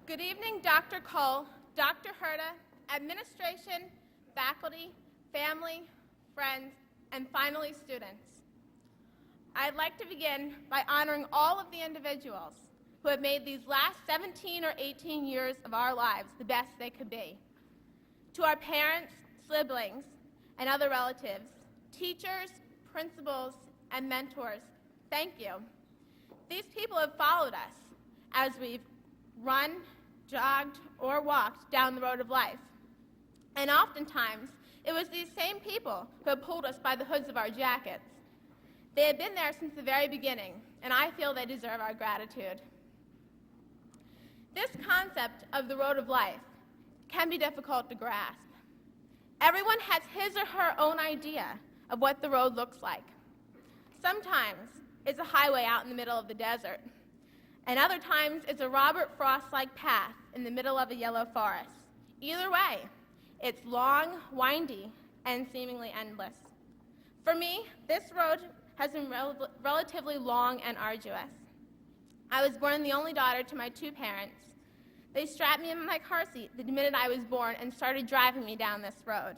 Good evening, Dr. Cole, Dr. Herta, administration, faculty, family, friends, and finally students. I'd like to begin by honoring all of the individuals who have made these last 17 or 18 years of our lives the best they could be. To our parents, siblings, and other relatives, teachers, principals, and mentors, thank you. These people have followed us as we've run, jogged, or walked down the road of life. And oftentimes, it was these same people who have pulled us by the hoods of our jackets. They have been there since the very beginning, and I feel they deserve our gratitude. This concept of the road of life can be difficult to grasp. Everyone has his or her own idea of what the road looks like. Sometimes it's a highway out in the middle of the desert, and other times it's a Robert Frost-like path in the middle of a yellow forest. Either way, it's long, windy, and seemingly endless. For me, this road has been relatively long and arduous. I was born the only daughter to my two parents. They strapped me in my car seat the minute I was born and started driving me down this road.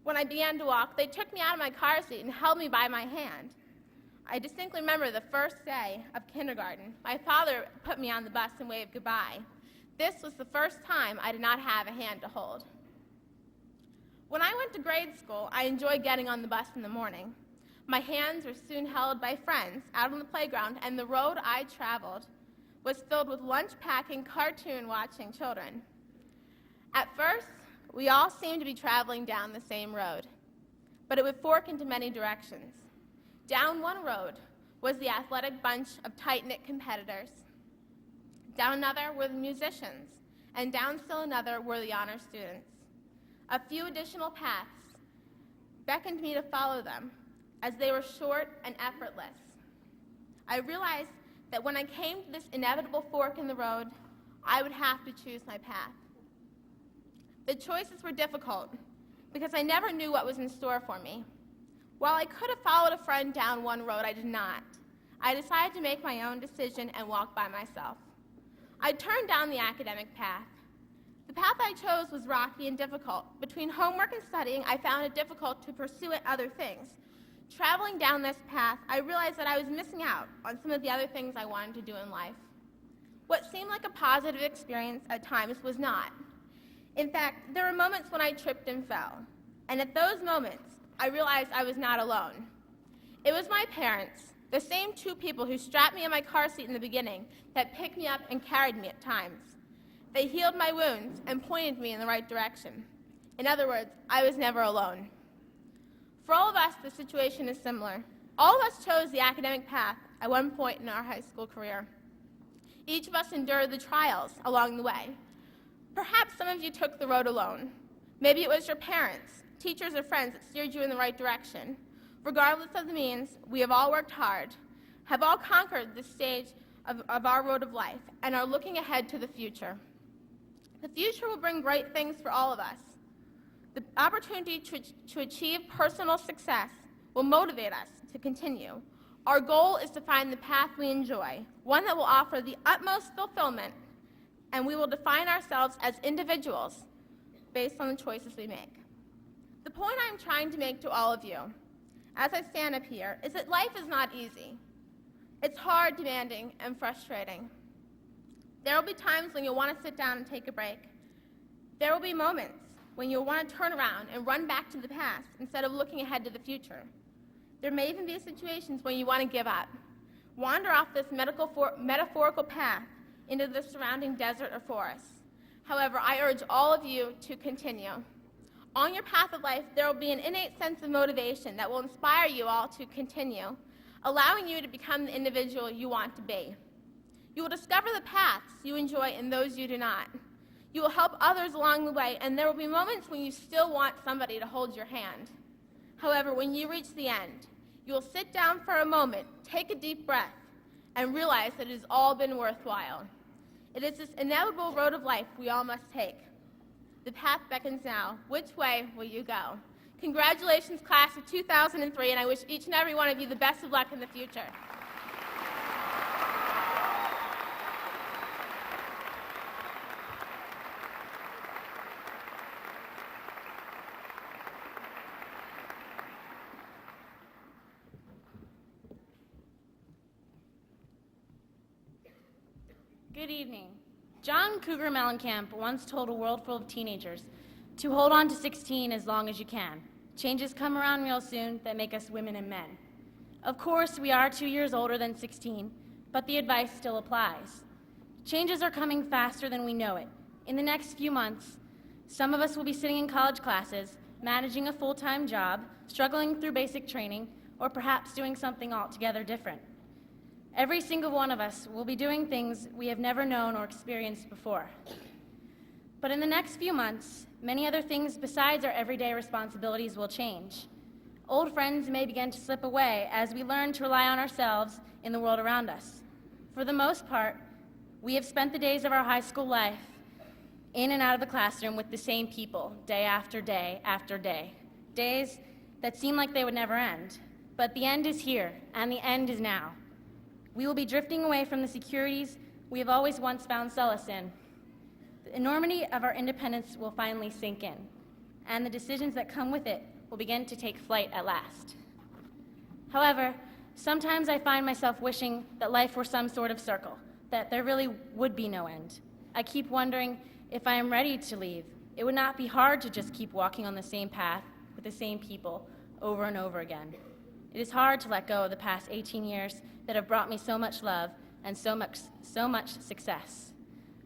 When I began to walk, they took me out of my car seat and held me by my hand. I distinctly remember the first day of kindergarten. My father put me on the bus and waved goodbye. This was the first time I did not have a hand to hold. When I went to grade school, I enjoyed getting on the bus in the morning. My hands were soon held by friends out on the playground, and the road I traveled was filled with lunch-packing, cartoon-watching children. At first, we all seemed to be traveling down the same road, but it would fork into many directions. Down one road was the athletic bunch of tight-knit competitors. Down another were the musicians, and down still another were the honor students. A few additional paths beckoned me to follow them, as they were short and effortless. I realized that when I came to this inevitable fork in the road, I would have to choose my path. The choices were difficult because I never knew what was in store for me. While I could have followed a friend down one road, I did not. I decided to make my own decision and walk by myself. I turned down the academic path. The path I chose was rocky and difficult. Between homework and studying, I found it difficult to pursue other things. Traveling down this path, I realized that I was missing out on some of the other things I wanted to do in life. What seemed like a positive experience at times was not. In fact, there were moments when I tripped and fell. And at those moments, I realized I was not alone. It was my parents, the same two people who strapped me in my car seat in the beginning, that picked me up and carried me at times. They healed my wounds and pointed me in the right direction. In other words, I was never alone. For all of us, the situation is similar. All of us chose the academic path at one point in our high school career. Each of us endured the trials along the way. Perhaps some of you took the road alone. Maybe it was your parents, teachers, or friends that steered you in the right direction. Regardless of the means, we have all worked hard, have all conquered this stage of our road of life, and are looking ahead to the future. The future will bring great things for all of us. The opportunity to achieve personal success will motivate us to continue. Our goal is to find the path we enjoy, one that will offer the utmost fulfillment, and we will define ourselves as individuals based on the choices we make. The point I'm trying to make to all of you, as I stand up here, is that life is not easy. It's hard, demanding, and frustrating. There will be times when you'll want to sit down and take a break. There will be moments when you'll want to turn around and run back to the past instead of looking ahead to the future. There may even be situations when you want to give up, wander off this metaphorical path into the surrounding desert or forest. However, I urge all of you to continue. On your path of life, there will be an innate sense of motivation that will inspire you all to continue, allowing you to become the individual you want to be. You will discover the paths you enjoy and those you do not. You will help others along the way, and there will be moments when you still want somebody to hold your hand. However, when you reach the end, you will sit down for a moment, take a deep breath, and realize that it has all been worthwhile. It is this inevitable road of life we all must take. The path beckons now. Which way will you go? Congratulations, class of 2003, and I wish each and every one of you the best of luck in the future. Good evening. John Cougar Mellencamp once told a world full of teenagers to hold on to 16 as long as you can. Changes come around real soon that make us women and men. Of course, we are 2 years older than 16, but the advice still applies. Changes are coming faster than we know it. In the next few months, some of us will be sitting in college classes, managing a full-time job, struggling through basic training, or perhaps doing something altogether different. Every single one of us will be doing things we have never known or experienced before. But in the next few months, many other things besides our everyday responsibilities will change. Old friends may begin to slip away as we learn to rely on ourselves in the world around us. For the most part, we have spent the days of our high school life in and out of the classroom with the same people, day after day after day. Days that seem like they would never end. But the end is here, and the end is now. We will be drifting away from the securities we have always once found solace in. The enormity of our independence will finally sink in, and the decisions that come with it will begin to take flight at last. However, sometimes I find myself wishing that life were some sort of circle, that there really would be no end. I keep wondering if I am ready to leave. It would not be hard to just keep walking on the same path with the same people over and over again. It is hard to let go of the past 18 years that have brought me so much love and so much success.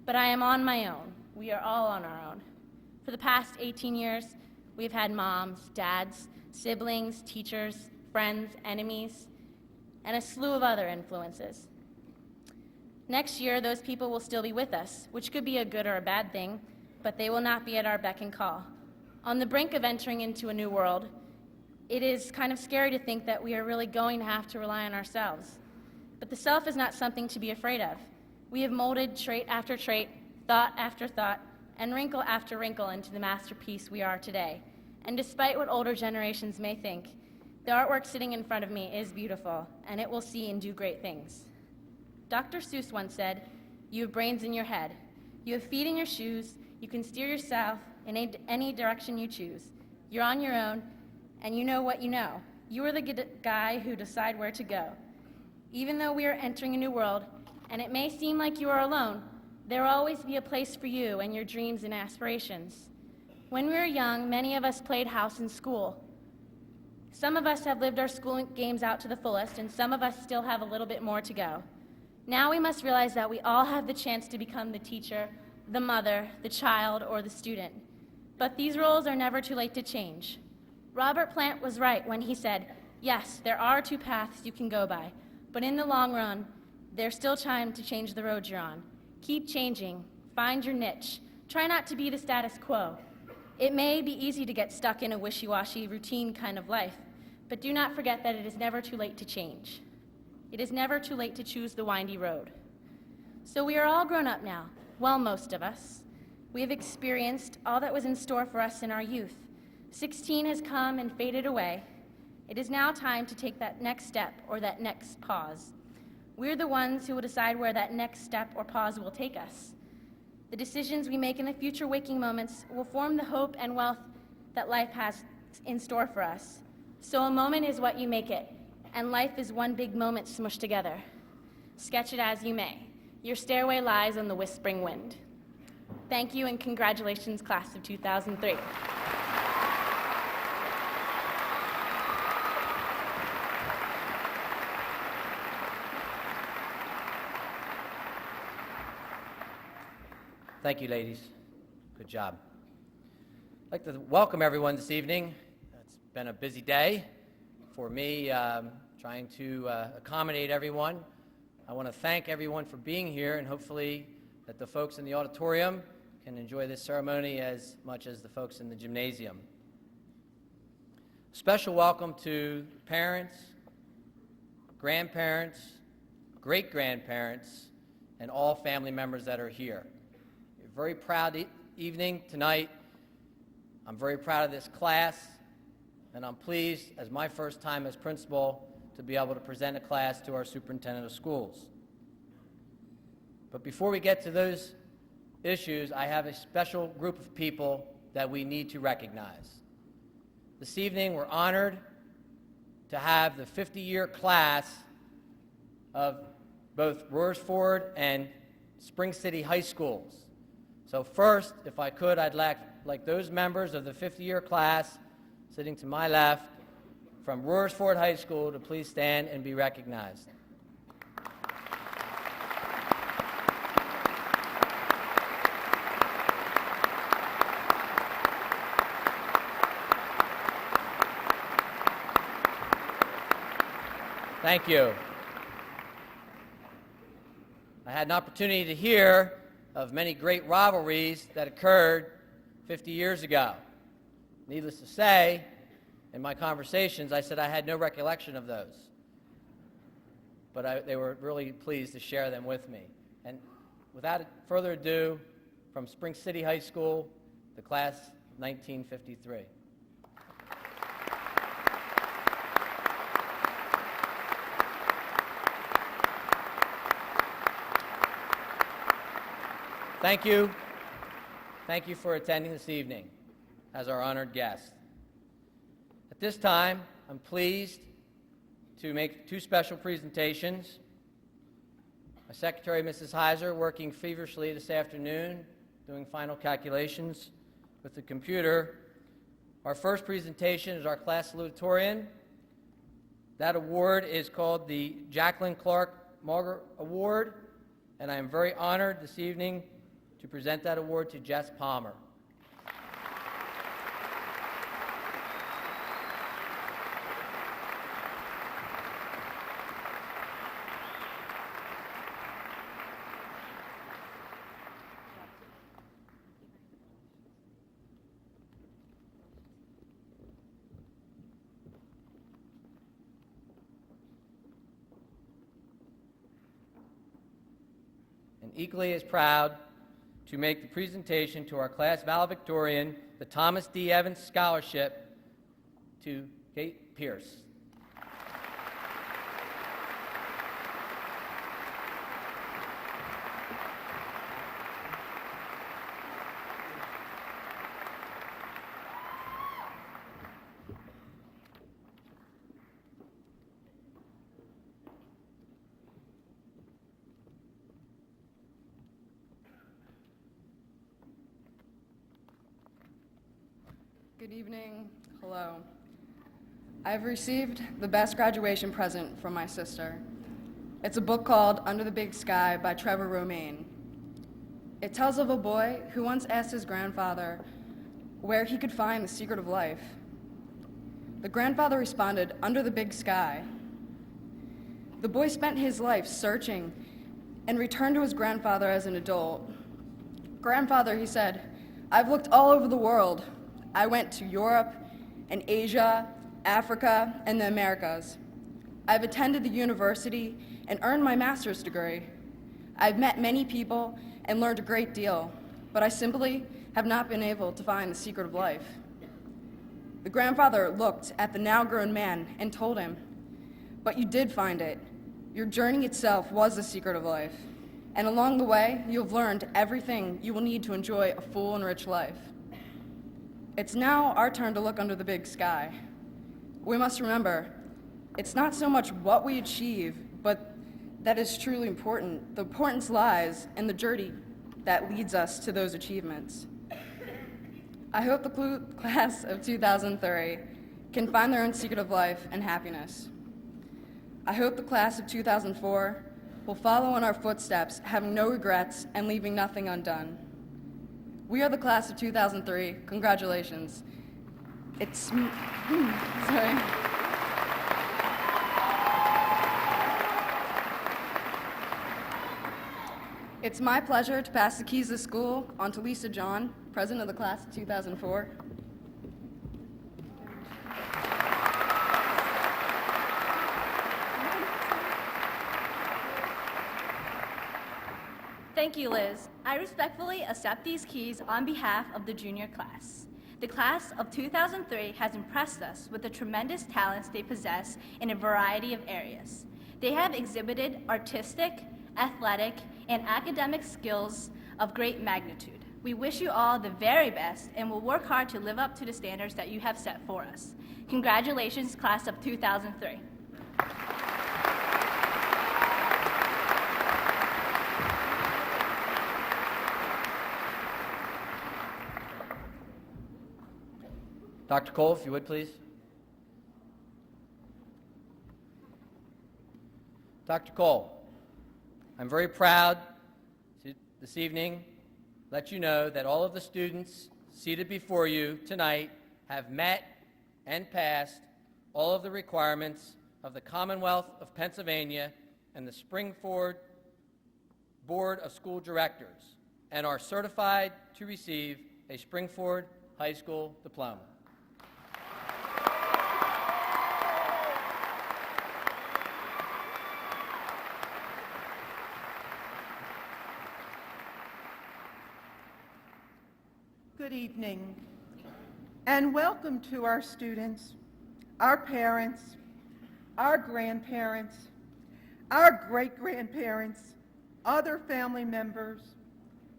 But I am on my own. We are all on our own. For the past 18 years, we've had moms, dads, siblings, teachers, friends, enemies, and a slew of other influences. Next year, those people will still be with us, which could be a good or a bad thing, but they will not be at our beck and call. On the brink of entering into a new world, it is kind of scary to think that we are really going to have to rely on ourselves. But the self is not something to be afraid of. We have molded trait after trait, thought after thought, and wrinkle after wrinkle into the masterpiece we are today. And despite what older generations may think, the artwork sitting in front of me is beautiful, and it will see and do great things. Dr. Seuss once said, "You have brains in your head. You have feet in your shoes. You can steer yourself in any direction you choose. You're on your own, and you know what you know. You are the guy who decide where to go. Even though we are entering a new world, and it may seem like you are alone, there will always be a place for you and your dreams and aspirations. When we were young, many of us played house in school. Some of us have lived our school games out to the fullest, and some of us still have a little bit more to go. Now we must realize that we all have the chance to become the teacher, the mother, the child, or the student. But these roles are never too late to change. Robert Plant was right when he said, yes, there are two paths you can go by, but in the long run, there's still time to change the road you're on. Keep changing, find your niche, try not to be the status quo. It may be easy to get stuck in a wishy-washy, routine kind of life, but do not forget that it is never too late to change. It is never too late to choose the windy road. So we are all grown up now, well, most of us. We have experienced all that was in store for us in our youth. 16 has come and faded away. It is now time to take that next step or that next pause. We're the ones who will decide where that next step or pause will take us. The decisions we make in the future waking moments will form the hope and wealth that life has in store for us. So a moment is what you make it, and life is one big moment smushed together. Sketch it as you may. Your stairway lies on the whispering wind. Thank you and congratulations, class of 2003. Thank you, ladies. Good job. I'd like to welcome everyone this evening. It's been a busy day for me trying to accommodate everyone. I want to thank everyone for being here, and hopefully that the folks in the auditorium can enjoy this ceremony as much as the folks in the gymnasium. Special welcome to parents, grandparents, great-grandparents, and all family members that are here. Very proud evening tonight. I'm very proud of this class, and I'm pleased, as my first time as principal, to be able to present a class to our superintendent of schools. But before we get to those issues, I have a special group of people that we need to recognize. This evening, we're honored to have the 50-year class of both Royersford and Spring City High Schools. So first, if I could, I'd like those members of the 50-year class sitting to my left from Royersford High School to please stand and be recognized. Thank you. I had an opportunity to hear of many great rivalries that occurred 50 years ago. Needless to say, in my conversations, I said I had no recollection of those. But they were really pleased to share them with me. And without further ado, from Spring City High School, the class of 1953. Thank you. Thank you for attending this evening as our honored guest. At this time, I'm pleased to make two special presentations. My secretary, Mrs. Heiser, working feverishly this afternoon, doing final calculations with the computer. Our first presentation is our class salutatorian. That award is called the Jacqueline Clark Margaret Award, and I am very honored this evening to present that award to Jess Palmer. And equally as proud to make the presentation to our class valedictorian, the Thomas D. Evans Scholarship, to Kate Pierce. Good evening. Hello. I've received the best graduation present from my sister. It's a book called Under the Big Sky by Trevor Romaine. It tells of a boy who once asked his grandfather where he could find the secret of life. The grandfather responded, "Under the big sky." The boy spent his life searching and returned to his grandfather as an adult. "Grandfather," he said, "I've looked all over the world. I went to Europe and Asia, Africa, and the Americas. I've attended the university and earned my master's degree. I've met many people and learned a great deal, but I simply have not been able to find the secret of life." The grandfather looked at the now-grown man and told him, "But you did find it. Your journey itself was the secret of life, and along the way, you have learned everything you will need to enjoy a full and rich life." It's now our turn to look under the big sky. We must remember, it's not so much what we achieve, but that is truly important. The importance lies in the journey that leads us to those achievements. I hope the class of 2003 can find their own secret of life and happiness. I hope the class of 2004 will follow in our footsteps, having no regrets and leaving nothing undone. We are the class of 2003. Congratulations. Sorry. It's my pleasure to pass the keys of school on to Lisa John, president of the class of 2004. Thank you, Liz. I respectfully accept these keys on behalf of the junior class. The class of 2003 has impressed us with the tremendous talents they possess in a variety of areas. They have exhibited artistic, athletic, and academic skills of great magnitude. We wish you all the very best and will work hard to live up to the standards that you have set for us. Congratulations, class of 2003. Dr. Cole, if you would, please. Dr. Cole, I'm very proud to this evening let you know that all of the students seated before you tonight have met and passed all of the requirements of the Commonwealth of Pennsylvania and the Springford Board of School Directors and are certified to receive a Springford High School diploma. Good evening, and welcome to our students, our parents, our grandparents, our great-grandparents, other family members,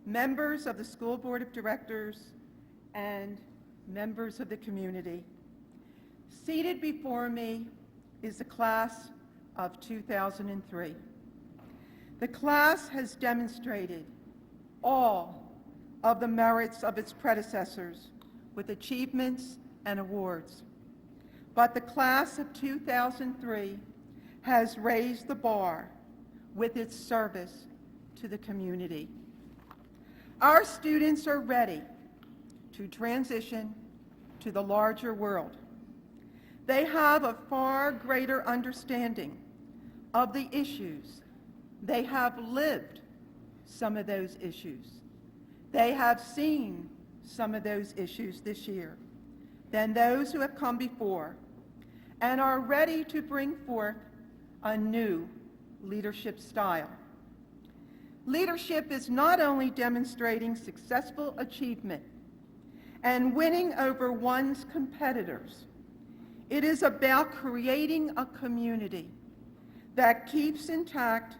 members of the School Board of Directors, and members of the community. Seated before me is the class of 2003. The class has demonstrated all of the merits of its predecessors with achievements and awards. But the class of 2003 has raised the bar with its service to the community. Our students are ready to transition to the larger world. They have a far greater understanding of the issues. They have lived some of those issues. They have seen some of those issues this year than those who have come before and are ready to bring forth a new leadership style. Leadership is not only demonstrating successful achievement and winning over one's competitors, it is about creating a community that keeps intact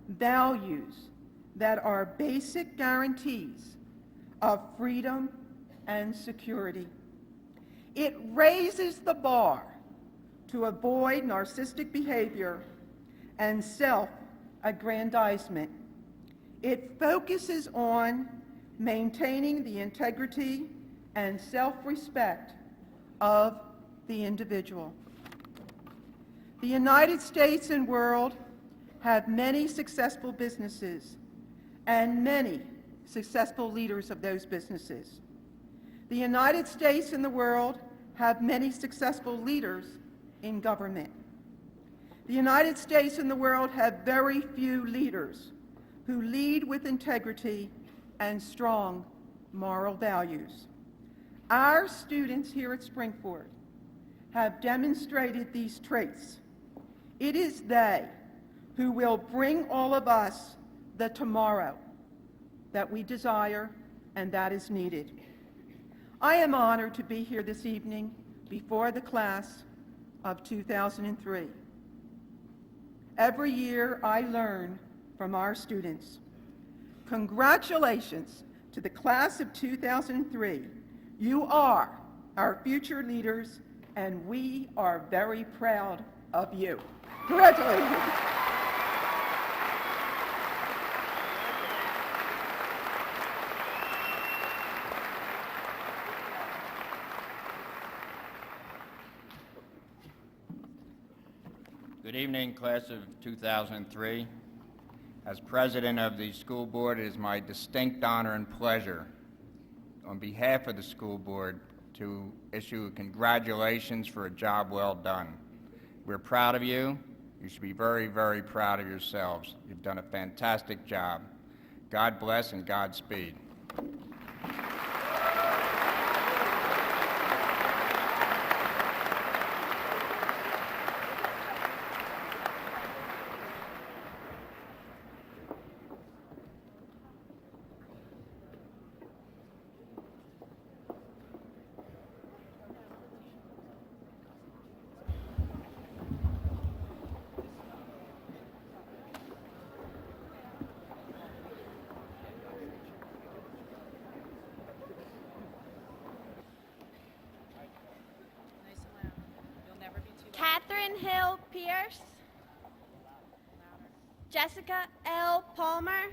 values that are basic guarantees of freedom and security. It raises the bar to avoid narcissistic behavior and self-aggrandizement. It focuses on maintaining the integrity and self-respect of the individual. The United States and world have many successful businesses and many successful leaders of those businesses. The United States and the world have many successful leaders in government. The United States and the world have very few leaders who lead with integrity and strong moral values. Our students here at Springford have demonstrated these traits. It is they who will bring all of us the tomorrow that we desire and that is needed. I am honored to be here this evening before the class of 2003. Every year I learn from our students. Congratulations to the class of 2003. You are our future leaders, and we are very proud of you. Congratulations. Good evening, class of 2003. As president of the school board, it is my distinct honor and pleasure on behalf of the school board to issue congratulations for a job well done. We're proud of you. You should be very, very proud of yourselves. You've done a fantastic job. God bless and Godspeed. Catherine Hill Pierce, Jessica L. Palmer,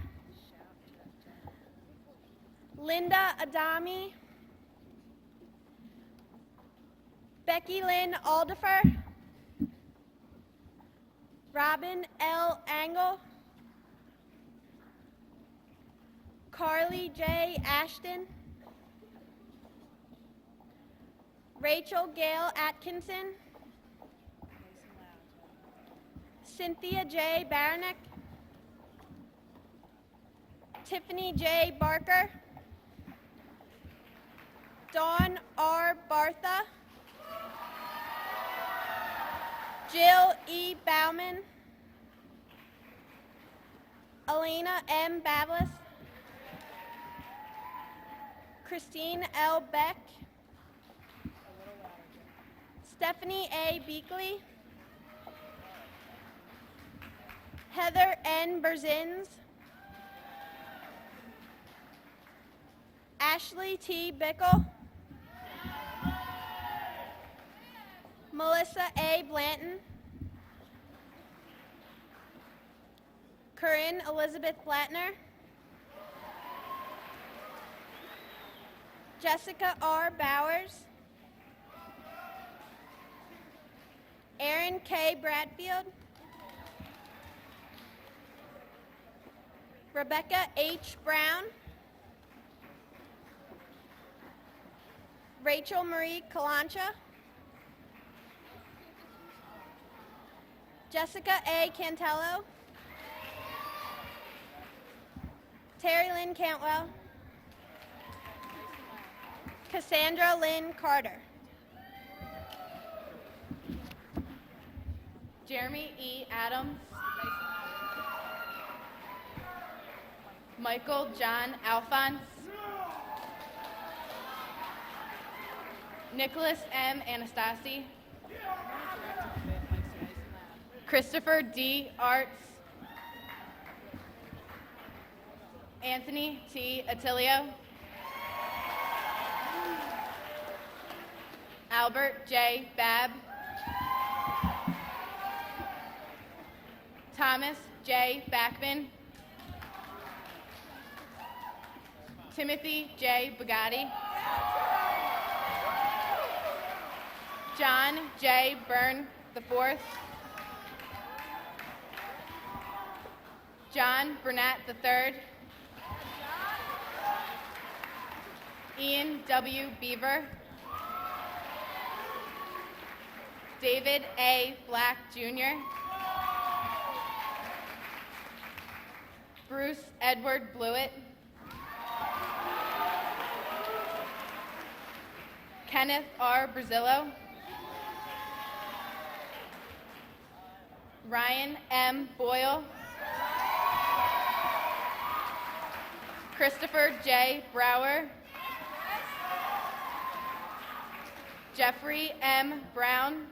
Linda Adami, Becky Lynn Aldifer, Robin L. Angle, Carly J. Ashton, Rachel Gail Atkinson, Cynthia J. Baronick, Tiffany J. Barker, Dawn R. Bartha, Jill E. Bauman, Elena M. Bavlis, Christine L. Beck, Stephanie A. Beakley, Heather N. Berzins, Ashley T. Bickle, Melissa A. Blanton, Corinne Elizabeth Blattner, Jessica R. Bowers, Aaron K. Bradfield, Rebecca H. Brown, Rachel Marie Kalancha, Jessica A. Cantello, Terry Lynn Cantwell, Cassandra Lynn Carter, Jeremy E. Adams, Michael John Alphonse, Nicholas M. Anastasi, Christopher D. Arts, Anthony T. Attilio, Albert J. Babb, Thomas J. Backman, Timothy J. Bugatti, John J. Byrne IV, John Burnett III, Ian W. Beaver, David A. Black Jr., Bruce Edward Blewett, Kenneth R. Brazillo, Ryan M. Boyle, Christopher J. Brower, Jeffrey M. Brown,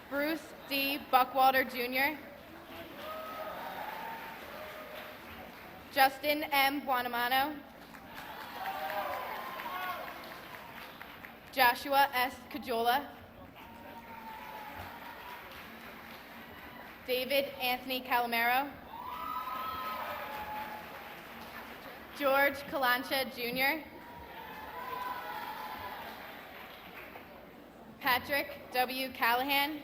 Bruce D. Buckwalter Jr., Justin M. Buonamano, Joshua S. Cajola, David Anthony Calamero, George Kalancha Jr., Patrick W. Callahan,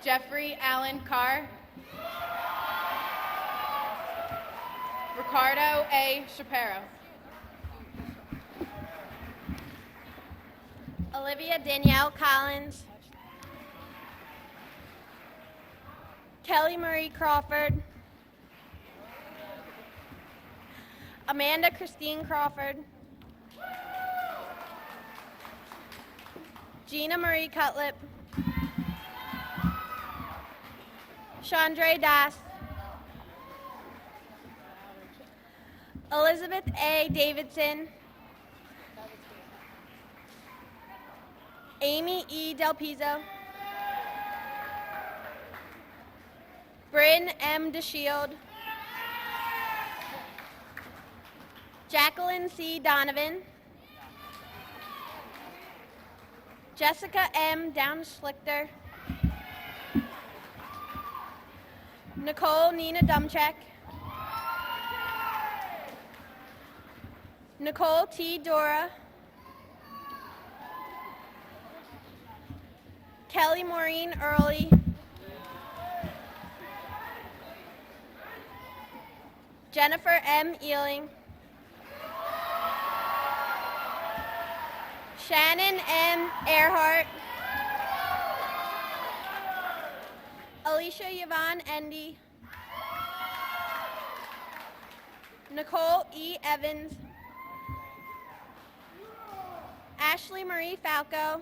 Jeffrey Allen Carr, Ricardo A. Shapiro, Olivia Danielle Collins, Kelly Marie Crawford, Amanda Christine Crawford, Gina Marie Cutlip, Chandra Das, Elizabeth A. Davidson, Amy E. Del Pizzo, Bryn M. DeShield, Jacqueline C. Donovan, Jessica M. Downschlichter, Nicole Nina Dumchek, Nicole T. Dora, Kelly Maureen Early, Jennifer M. Ealing, Shannon M. Earhart, Alicia Yvonne Endy, Nicole E. Evans, Ashley Marie Falco,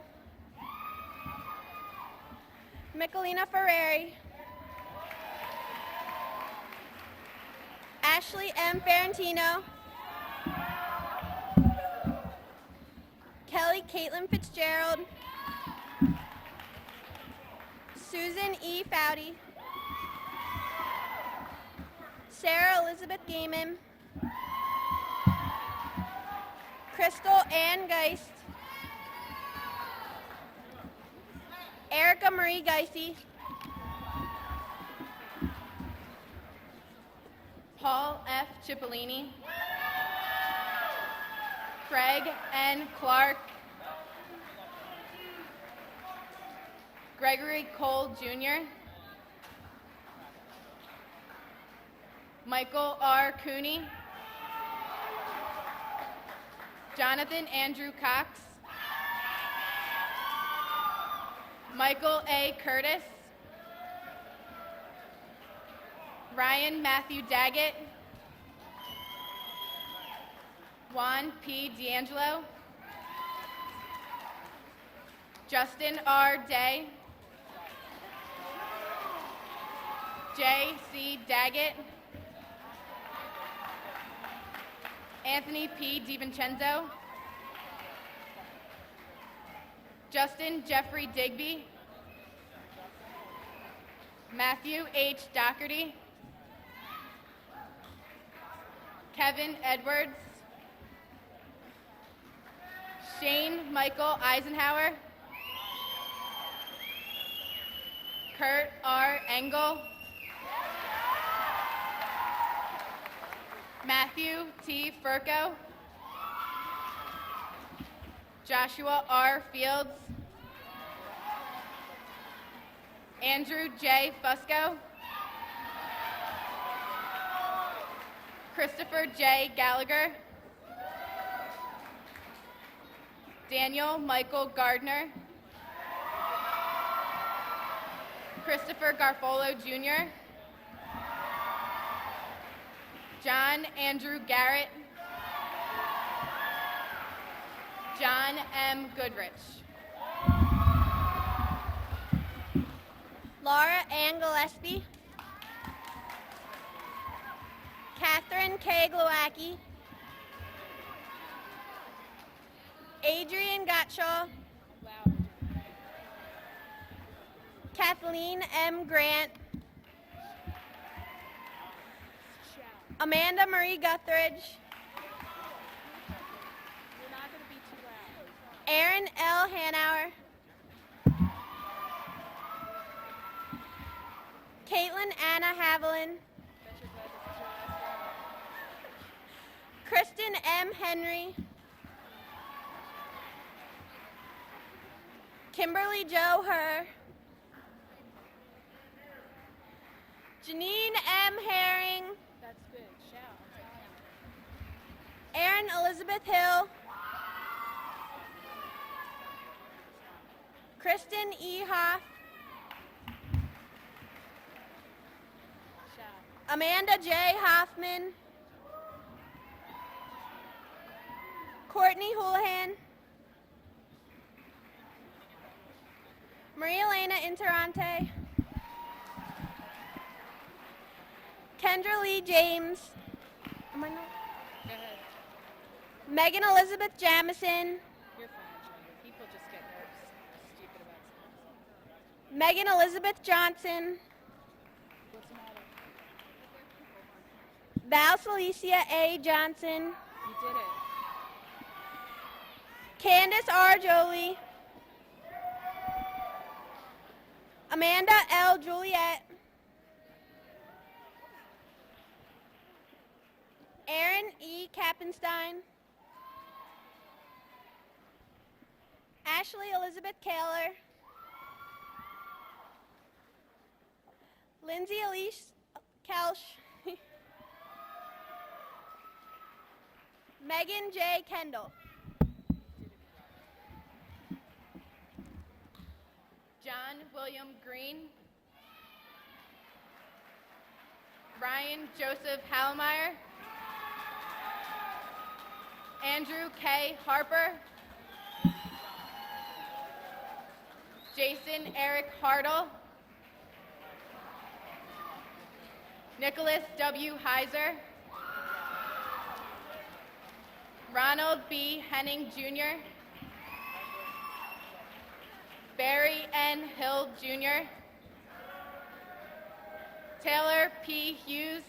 Michelina Ferreri, Ashley M. Ferrantino, Kelly Caitlin Fitzgerald, Susan E. Foudy, Sarah Elizabeth Gaiman, Crystal Ann Geist, Erica Marie Geisy, Paul F. Cipollini, Craig N. Clark, Gregory Cole Jr., Michael R. Cooney, Jonathan Andrew Cox, Michael A. Curtis, Ryan Matthew Daggett, Juan P. D'Angelo, Justin R. Day, J. C. Daggett, Anthony P. DiVincenzo, Justin Jeffrey Digby, Matthew H. Doherty, Kevin Edwards, Shane Michael Eisenhower, Kurt R. Engel, Matthew T. Furco, Joshua R. Fields, Andrew J. Fusco, Christopher J. Gallagher, Daniel Michael Gardner, Christopher Garfolo Jr., John Andrew Garrett, John M. Goodrich, Laura Ann Gillespie, Catherine K. Glowacki, Adrian Gottschall, Kathleen M. Grant, Amanda Marie Guthridge, Aaron L. Hanauer, Caitlin Anna Haviland, Kristen M. Henry, Kimberly Jo Herr, Janine M. Herring, Erin Elizabeth Hill, Kristen E. Hoff, Amanda J. Hoffman, Courtney Houlihan, Maria Elena Interante, Kendra Lee James, am I not? Go ahead. Megan Elizabeth Jamison, You're fine, Shelby. People just get nervous, stupid about stuff. Megan Elizabeth Johnson, What's the matter? Val Celicia A. Johnson, You did it. Candace R. Jolie, Amanda L. Juliet, Aaron E. Kappenstein, Ashley Elizabeth Kaler. Lindsay Elise Kelsch. Megan J. Kendall. John William Green. Ryan Joseph Hallmeyer. Andrew K. Harper. Jason Eric Hartle. Nicholas W. Heiser. Ronald B. Henning Jr. Barry N. Hill Jr. Taylor P. Hughes.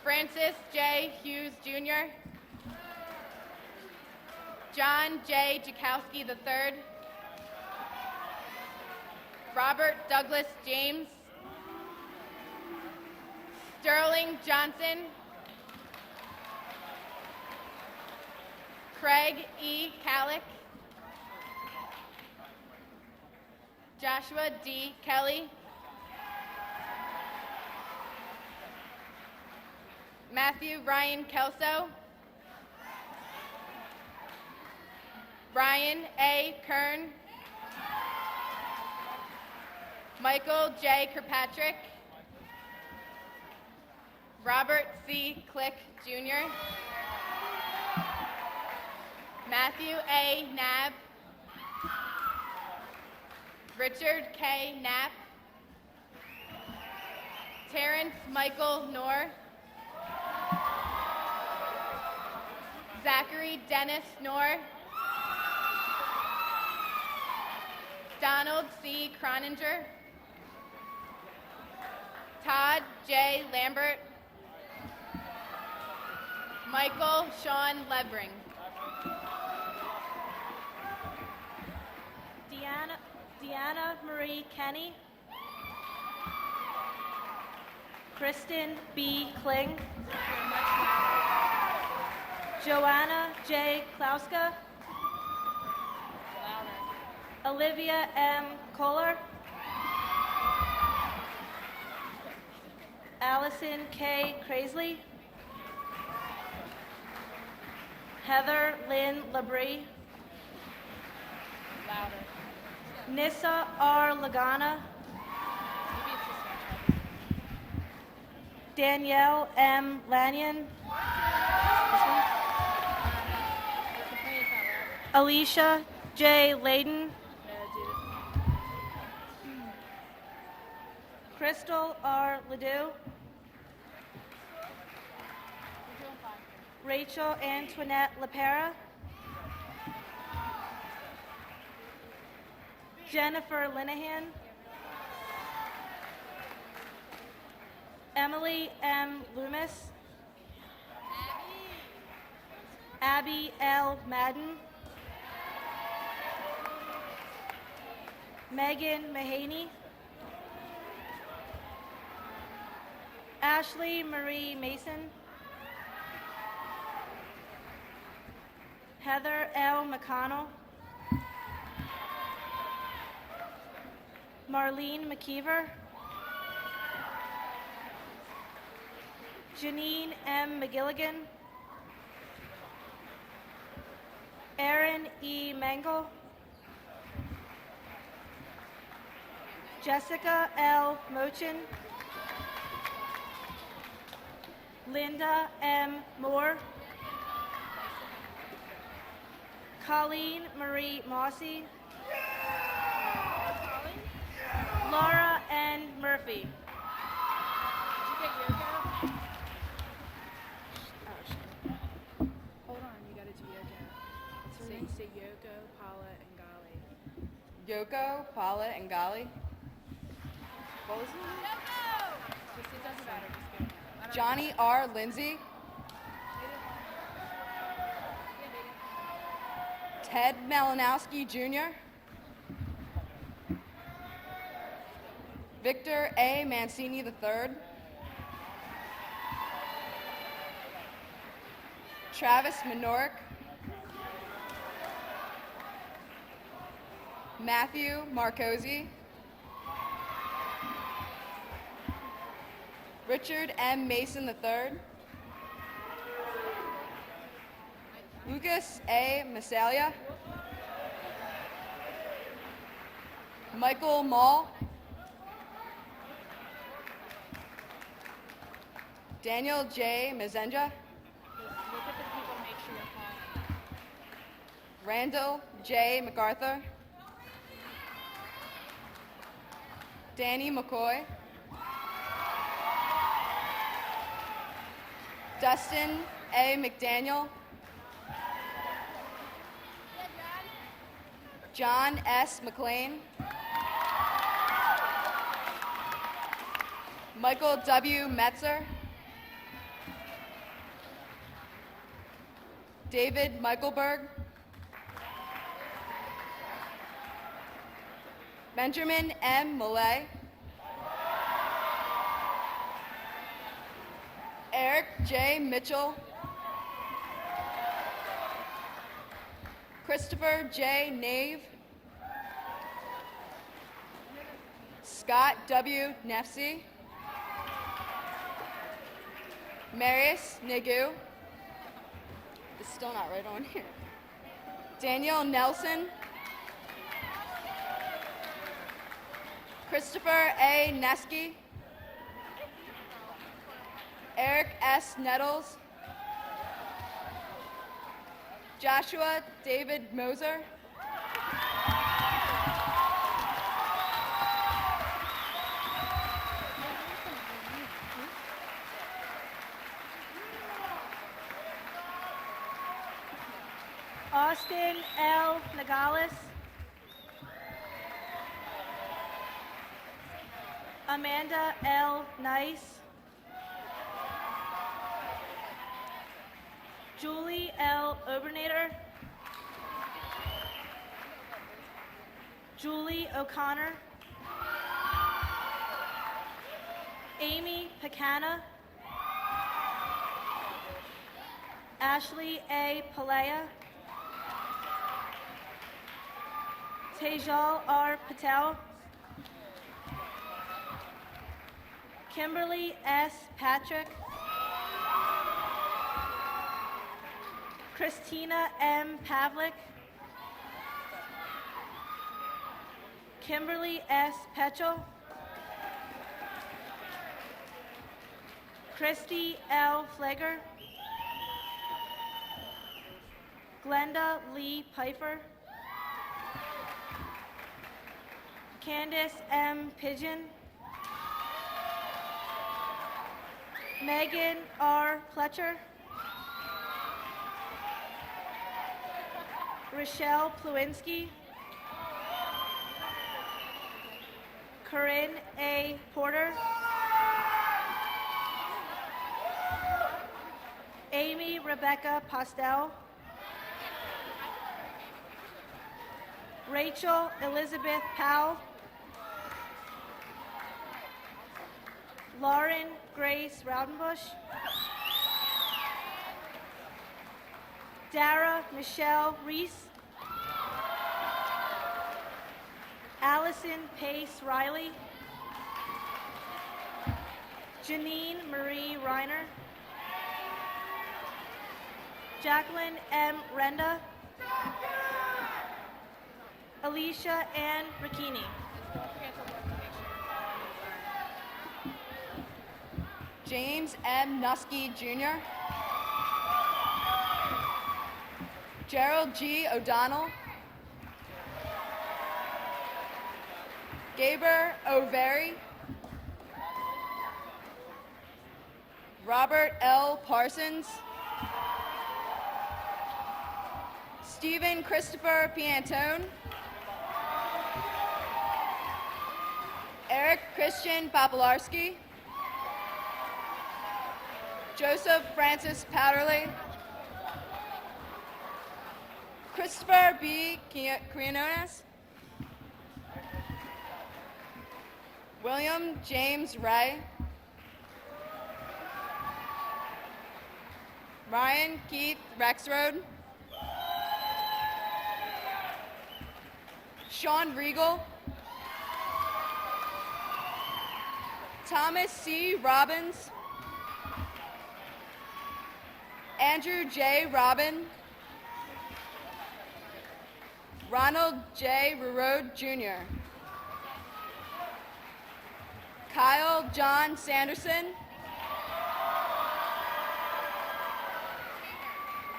Francis J. Hughes Jr. John J. Jakowski III. Robert Douglas James. Sterling Johnson. Craig E. Kallick. Joshua D. Kelly. Matthew Ryan Kelso. Brian A. Kern. Michael J. Kirkpatrick. Robert C. Click Jr. Matthew A. Knapp. Richard K. Knapp. Terrence Michael Knorr. Zachary Dennis Knorr. Donald C. Croninger. Todd J. Lambert. Michael Sean Levering. Deanna Marie Kenny. Kristen B. Kling. Joanna J. Klauska. Olivia M. Kohler. Allison K. Crazley. Heather Lynn Labrie. Nissa R. Lagana. Danielle M. Lanyon. Alicia J. Layden. Crystal R. Ledoux. Rachel Antoinette LaPera. Jennifer Linehan. Emily M. Loomis. Abby L. Madden. Megan Mahaney. Ashley Marie Mason. Heather L. McConnell. Marlene McKeever. Janine M. McGilligan. Erin E. Mangle. Jessica L. Mochin. Linda M. Moore. Colleen Marie Mossy. Laura N. Murphy. Hold on, you gotta do yoga. Say Yoko, Paula, and Gali. Yoko, Paula, and Gali. What was it? It doesn't matter, just go. Johnny R. Lindsay. Ted Malinowski Jr. Victor A. Mancini III. Travis Minoric. Matthew Marcosi, Richard M. Mason III, Lucas A. Masalia, Michael Mall, Daniel J. Mazenja, Randall J. MacArthur, Danny McCoy, Dustin A. McDaniel, John S. McLean, Michael W. Metzer, David Michaelberg, Benjamin M. Millay, Eric J. Mitchell, Christopher J. Nave, Scott W. Nefsey, Marius Nagu, it's still not right on here, Daniel Nelson, Christopher A. Neske, Eric S. Nettles, Joshua David Moser, Austin L. Nogales, Amanda L. Nice, Julie L. Obernader, Julie O'Connor, Amy Pacana, Ashley A. Palea, Tejal R. Patel, Kimberly S. Patrick, Christina M. Pavlik, Kimberly S. Petchel, Christy L. Flegger, Glenda Lee Pfeiffer, Candace M. Pigeon, Megan R. Pletcher, Rochelle Plewinski, Corinne A. Porter, Amy Rebecca Postel, Rachel Elizabeth Powell, Lauren Grace Raudenbush, Dara Michelle Reese, Allison Pace Riley, Janine Marie Reiner, Jacqueline M. Renda, Alicia Ann Ricchini. James M. Nuske Jr., Gerald G. O'Donnell, Gaber O'Very, Robert L. Parsons, Stephen Christopher Piantone, Eric Christian Popolarski, Joseph Francis Powderly, Christopher B. Quinones, William James Ray, Ryan Keith Rexroad, Sean Regal, Thomas C. Robbins, Andrew J. Robin, Ronald J. Rurode Jr., Kyle John Sanderson,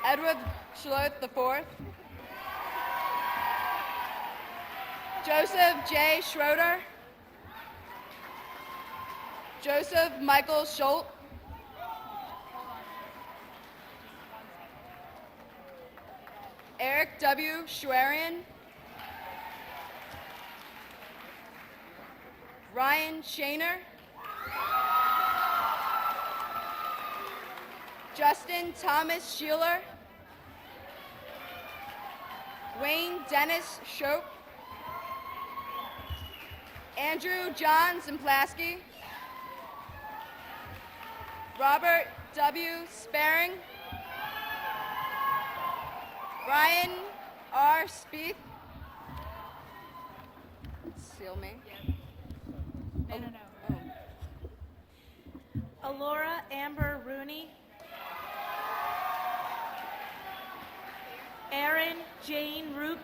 Edward Schloth IV, Joseph J. Schroeder, Joseph Michael Schultz, Eric W. Schwerian, Ryan Shaner, Justin Thomas Sheeler, Wayne Dennis Shope, Andrew John Zimplaski, Robert W. Sparing, Ryan R. Spieth. Seal me. Alora Amber Rooney, Erin Jane Roop,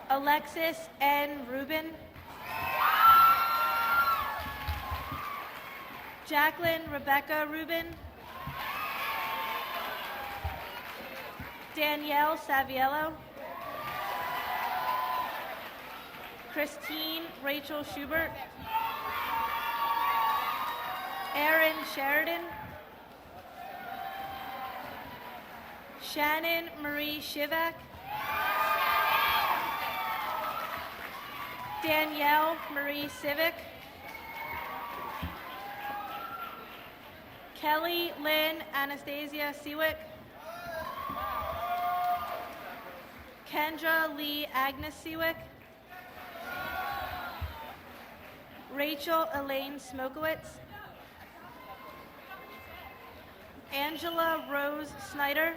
Alexis N. Rubin, Jacqueline Rebecca Rubin, Danielle Saviello, Christine Rachel Schubert, Erin Sheridan, Shannon Marie Shivak, Danielle Marie Civic, Kelly Lynn Anastasia Seawick, Kendra Lee Agnes Seawick, Rachel Elaine Smokowitz, Angela Rose Snyder,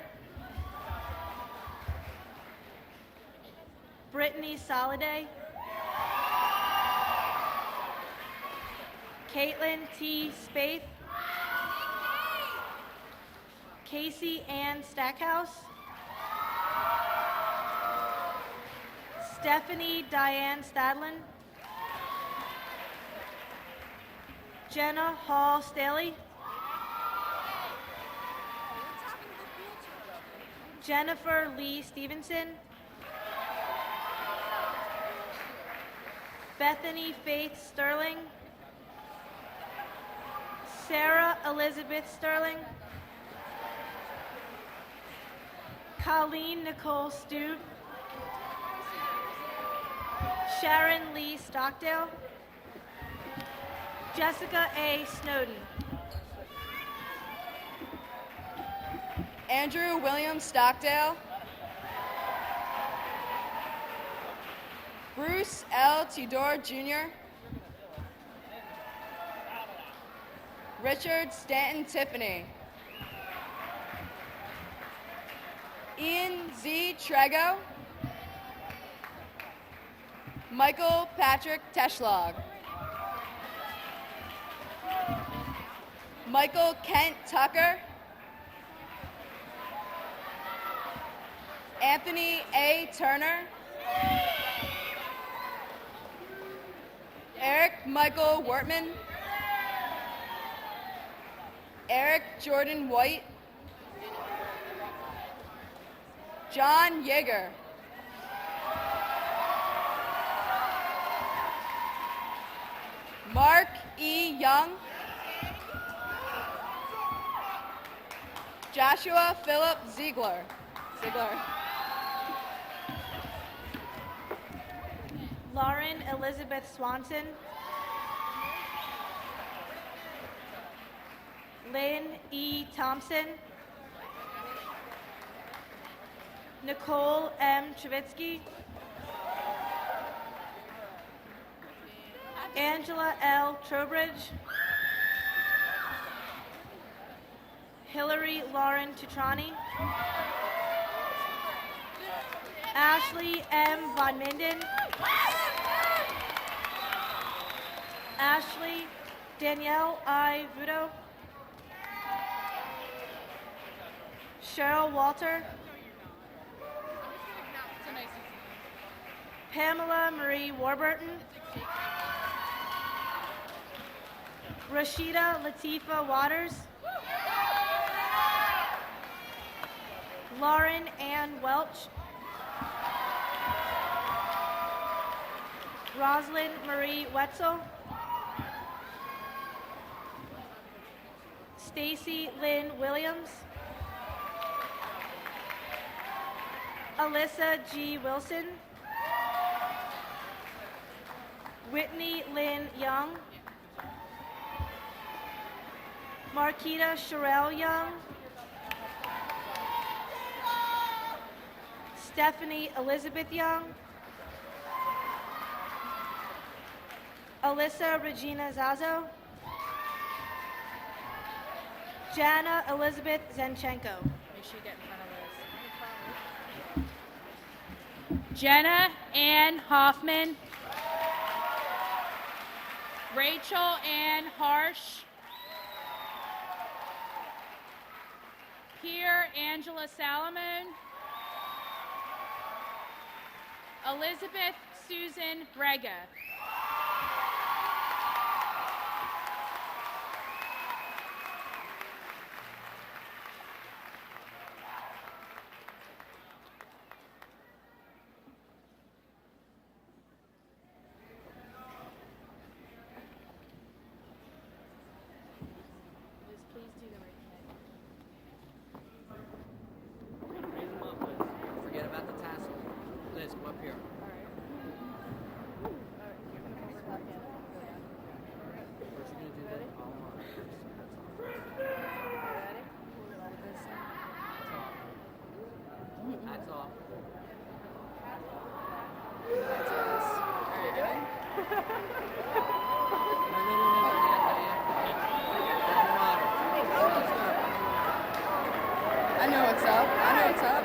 Brittany Soliday, Caitlin T. Spaeth, Casey Ann Stackhouse, Stephanie Diane Stadlin, Jenna Hall Staley, Jennifer Lee Stevenson, Bethany Faith Sterling, Sarah Elizabeth Sterling, Colleen Nicole Stube, Sharon Lee Stockdale, Jessica A. Snowden, Andrew William Stockdale, Bruce L. Tidor Jr., Richard Stanton Tiffany, Ian Z. Trego, Michael Patrick Teschlog, Michael Kent Tucker, Anthony A. Turner, Eric Michael Wortman, Eric Jordan White, John Yeager, Mark E. Young, Joshua Philip Ziegler. Lauren Elizabeth Swanson, Lynn E. Thompson, Nicole M. Chavitsky, Angela L. Trowbridge, Hillary Lauren Tutrani, Ashley M. Von Minden. Ashley Danielle I. Vudo. Cheryl Walter. Pamela Marie Warburton. Rashida Latifa Waters. Lauren Ann Welch. Rosalind Marie Wetzel. Stacy Lynn Williams. Alyssa G. Wilson. Whitney Lynn Young. Marquita Sherelle Young. Stephanie Elizabeth Young. Alyssa Regina Zazo. Jana Elizabeth Zenchenko. Make sure you get in front of Liz. Jenna Ann Hoffman. Rachel Ann Harsh. Pierre Angela Salomon. Elizabeth Susan Brega. Liz, please do the right thing. Raise them up, Liz. Forget about the tassel. Liz, come up here. First, you're gonna do the column on first. That's all. I know what's up. I know what's up.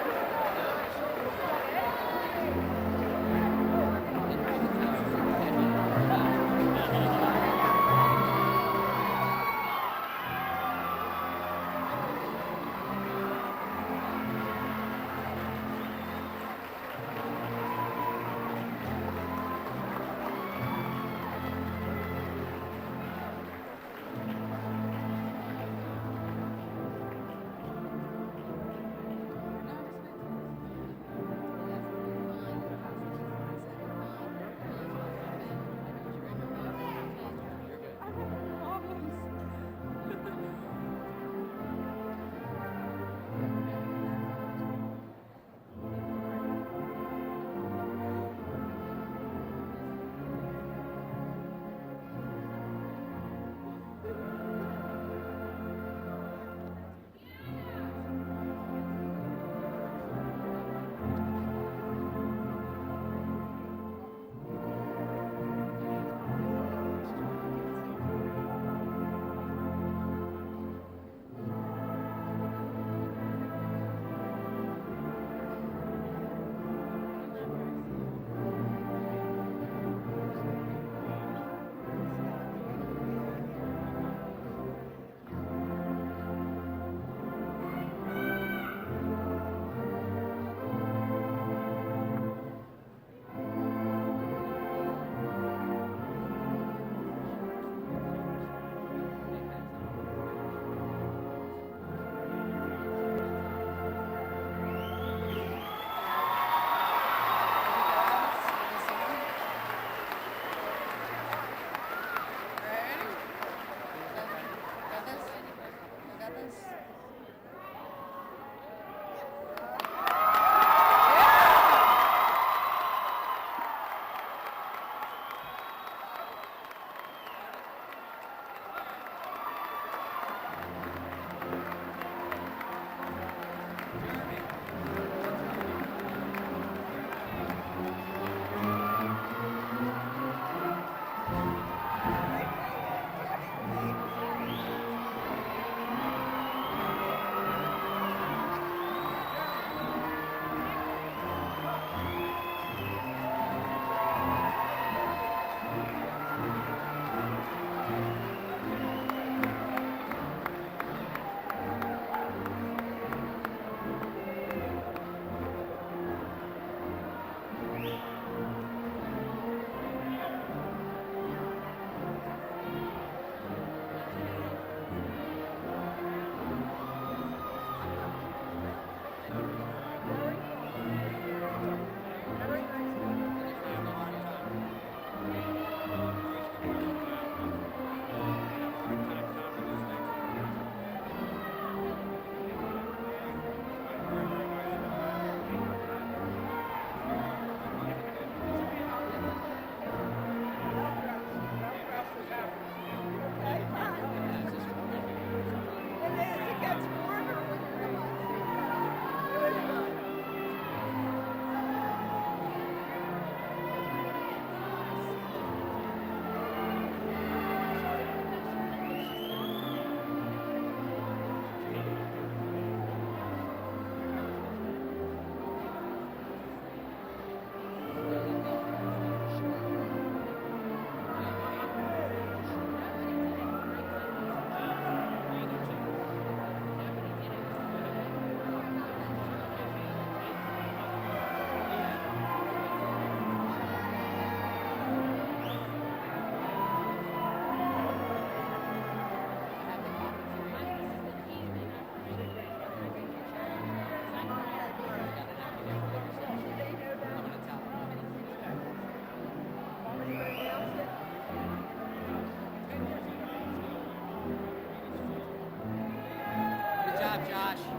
job, Josh.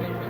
Yeah.